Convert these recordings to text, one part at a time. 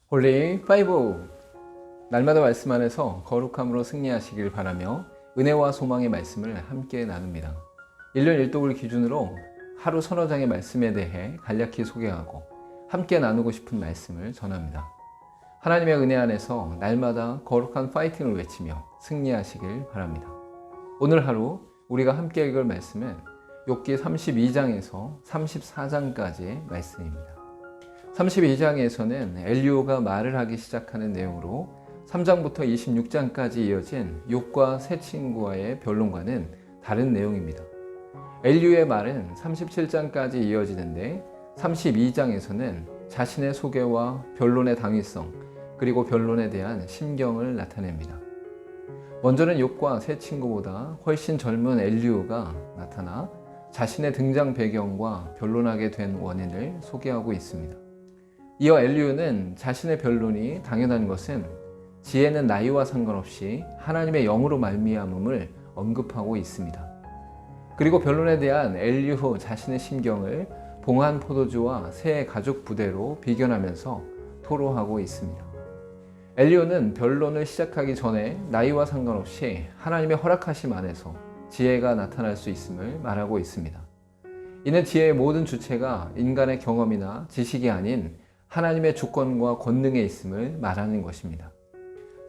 홀리 파이브! 날마다 말씀 안에서 거룩함으로 승리하시길 바라며 은혜와 소망의 말씀을 함께 나눕니다. 1년 1독을 기준으로 하루 서너 장의 말씀에 대해 간략히 소개하고 함께 나누고 싶은 말씀을 전합니다. 하나님의 은혜 안에서 날마다 거룩한 파이팅을 외치며 승리하시길 바랍니다. 오늘 하루 우리가 함께 읽을 말씀은 욥기 32장에서 34장까지의 말씀입니다. 32장에서는 엘리후가 말을 하기 시작하는 내용으로 3장부터 26장까지 이어진 욥과 세 친구와의 변론과는 다른 내용입니다. 엘리후의 말은 37장까지 이어지는데 32장에서는 자신의 소개와 변론의 당위성 그리고 변론에 대한 심경을 나타냅니다. 먼저는 욥과 세 친구보다 훨씬 젊은 엘리후가 나타나 자신의 등장 배경과 변론하게 된 원인을 소개하고 있습니다. 이어 엘리후는 자신의 변론이 당연한 것은 지혜는 나이와 상관없이 하나님의 영으로 말미암음을 언급하고 있습니다. 그리고 변론에 대한 엘리후 자신의 심경을 봉한 포도주와 새 가죽 부대로 비견하면서 토로하고 있습니다. 엘리후는 변론을 시작하기 전에 나이와 상관없이 하나님의 허락하심 안에서 지혜가 나타날 수 있음을 말하고 있습니다. 이는 지혜의 모든 주체가 인간의 경험이나 지식이 아닌 하나님의 주권과 권능에 있음을 말하는 것입니다.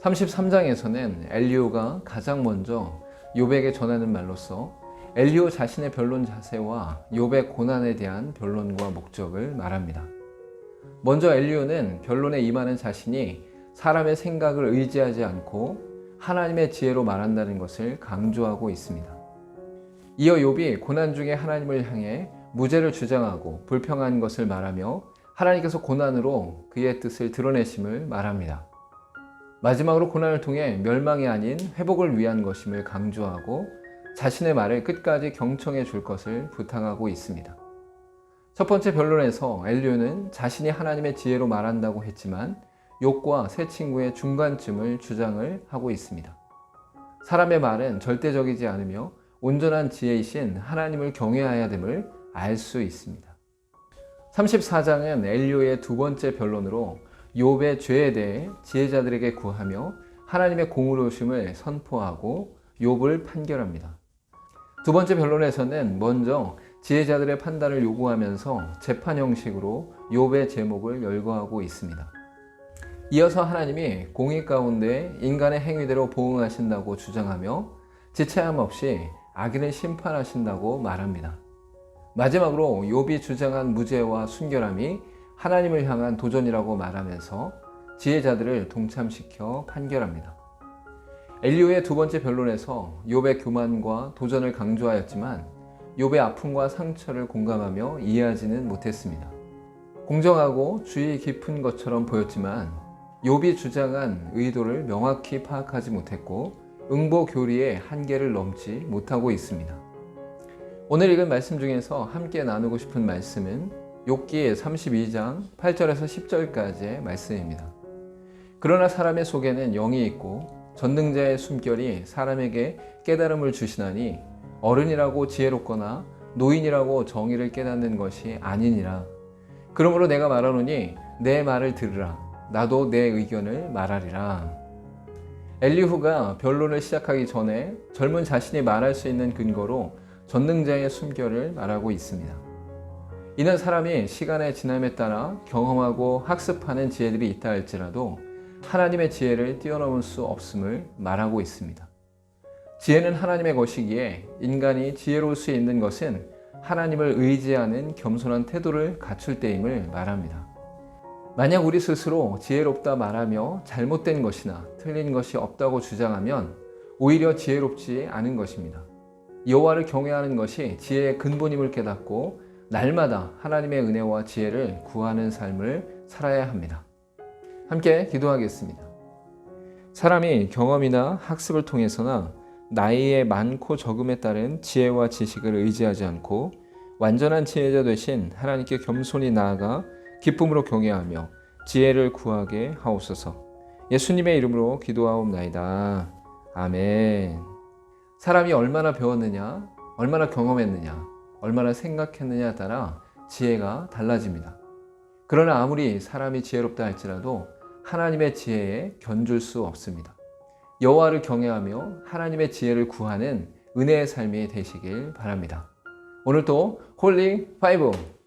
33장에서는 엘리후가 가장 먼저 욥에게 전하는 말로서 엘리후 자신의 변론 자세와 욥의 고난에 대한 변론과 목적을 말합니다. 먼저 엘리후는 변론에 임하는 자신이 사람의 생각을 의지하지 않고 하나님의 지혜로 말한다는 것을 강조하고 있습니다. 이어 욥이 고난 중에 하나님을 향해 무죄를 주장하고 불평한 것을 말하며 하나님께서 고난으로 그의 뜻을 드러내심을 말합니다. 마지막으로 고난을 통해 멸망이 아닌 회복을 위한 것임을 강조하고 자신의 말을 끝까지 경청해 줄 것을 부탁하고 있습니다. 첫 번째 변론에서 엘리후는 자신이 하나님의 지혜로 말한다고 했지만 욥과 세 친구의 중간쯤을 주장을 하고 있습니다. 사람의 말은 절대적이지 않으며 온전한 지혜이신 하나님을 경외해야 됨을 알 수 있습니다. 34장은 엘리후의 두 번째 변론으로 욥의 죄에 대해 지혜자들에게 구하며 하나님의 공의로우심을 선포하고 욥을 판결합니다. 두 번째 변론에서는 먼저 지혜자들의 판단을 요구하면서 재판 형식으로 욥의 제목을 열거하고 있습니다. 이어서 하나님이 공의 가운데 인간의 행위대로 보응하신다고 주장하며 지체함 없이 악인을 심판하신다고 말합니다. 마지막으로 욥이 주장한 무죄와 순결함이 하나님을 향한 도전이라고 말하면서 지혜자들을 동참시켜 판결합니다. 엘리후의 두 번째 변론에서 욥의 교만과 도전을 강조하였지만 욥의 아픔과 상처를 공감하며 이해하지는 못했습니다. 공정하고 주의 깊은 것처럼 보였지만 욥이 주장한 의도를 명확히 파악하지 못했고 응보교리의 한계를 넘지 못하고 있습니다. 오늘 읽은 말씀 중에서 함께 나누고 싶은 말씀은 욥기 32장 8절에서 10절까지의 말씀입니다. 그러나 사람의 속에는 영이 있고 전능자의 숨결이 사람에게 깨달음을 주시나니 어른이라고 지혜롭거나 노인이라고 정의를 깨닫는 것이 아니니라. 그러므로 내가 말하노니 내 말을 들으라. 나도 내 의견을 말하리라. 엘리후가 변론을 시작하기 전에 젊은 자신이 말할 수 있는 근거로 전능자의 숨결을 말하고 있습니다. 이는 사람이 시간의 지남에 따라 경험하고 학습하는 지혜들이 있다 할지라도 하나님의 지혜를 뛰어넘을 수 없음을 말하고 있습니다. 지혜는 하나님의 것이기에 인간이 지혜로울 수 있는 것은 하나님을 의지하는 겸손한 태도를 갖출 때임을 말합니다. 만약 우리 스스로 지혜롭다 말하며 잘못된 것이나 틀린 것이 없다고 주장하면 오히려 지혜롭지 않은 것입니다. 여호와를 경외하는 것이 지혜의 근본임을 깨닫고 날마다 하나님의 은혜와 지혜를 구하는 삶을 살아야 합니다. 함께 기도하겠습니다. 사람이 경험이나 학습을 통해서나 나이의 많고 적음에 따른 지혜와 지식을 의지하지 않고 완전한 지혜자 되신 하나님께 겸손히 나아가 기쁨으로 경외하며 지혜를 구하게 하옵소서. 예수님의 이름으로 기도하옵나이다. 아멘. 사람이 얼마나 배웠느냐, 얼마나 경험했느냐, 얼마나 생각했느냐에 따라 지혜가 달라집니다. 그러나 아무리 사람이 지혜롭다 할지라도 하나님의 지혜에 견줄 수 없습니다. 여호와를 경외하며 하나님의 지혜를 구하는 은혜의 삶이 되시길 바랍니다. 오늘도 홀리 5